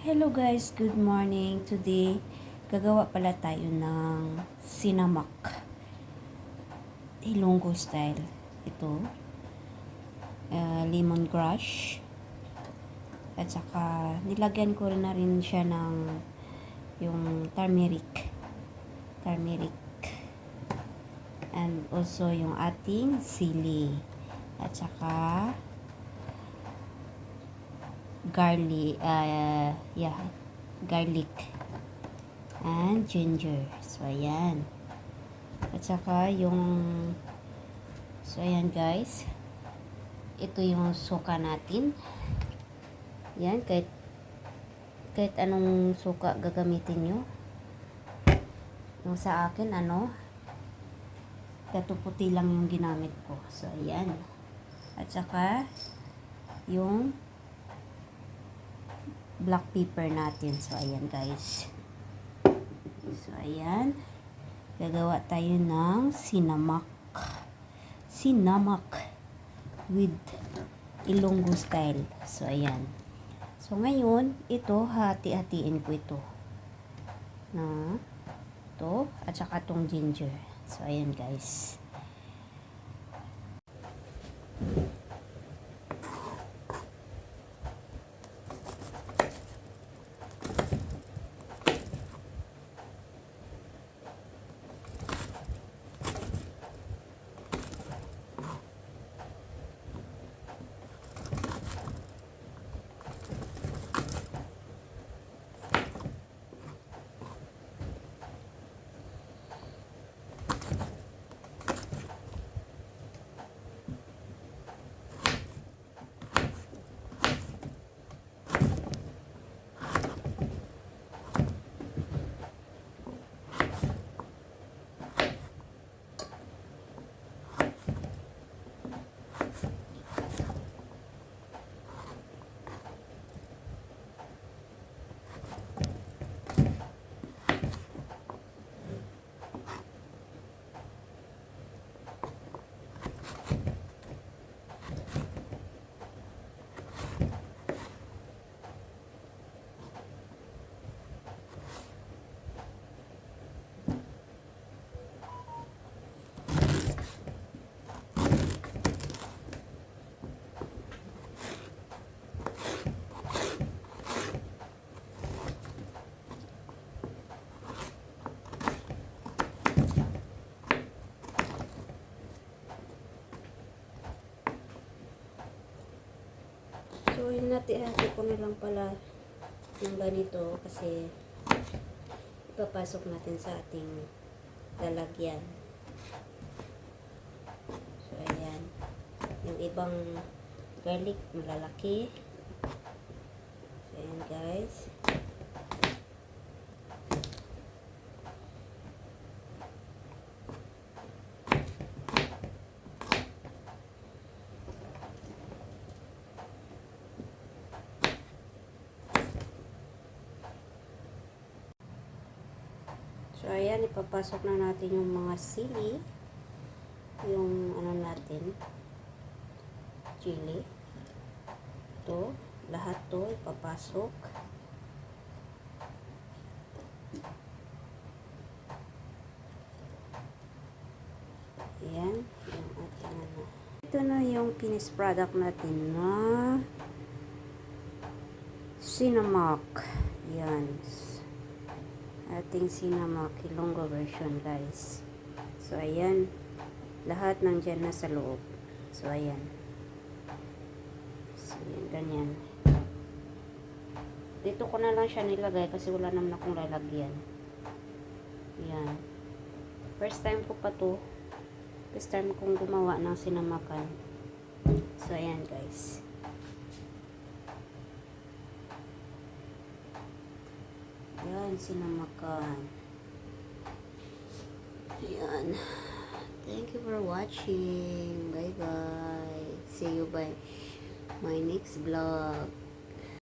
Hello guys, good morning. Today, gagawa pala tayo ng sinamak. Ilonggo style. Ito, lemongrass. At saka, nilagyan ko na rin siya ng yung turmeric. Turmeric. And also yung ating sili. At saka, garlic and ginger. So ayan. At saka ayan guys, ito yung suka natin. Yan, kahit anong suka gagamitin nyo. Yung sa akin katuputi lang yung ginamit ko. So ayan. At saka yung black pepper natin. So, ayan guys. So, ayan. Gagawa tayo ng sinamak. Sinamak with Ilonggo style. So, ayan. So, ngayon, ito, hati-hatiin ko ito. Ito, at saka itong ginger. So, ayan guys. So, hinati-hati ko na lang pala ng ganito kasi ipapasok natin sa ating lalagyan. So, ayan. Yung ibang garlic, malalaki. So, ayan guys. So, ayan, ipapasok na natin yung mga sili. Yung, natin, chili. Ito, lahat to ipapasok. Ayan, yung ating Ito na yung finished product natin na sinamak. Ayan. Ating sinamak Ilonggo version guys. So ayan, lahat nandyan na sa loob. So ayan. So ayan, ganyan. Dito ko na lang siya nilagay kasi wala naman akong lalagyan. Ayan. First time ko pa to. First time kong gumawa ng sinamakan. So ayan guys. Yan, sinamakan. Yan. Thank you for watching. Bye bye. See you by my next vlog.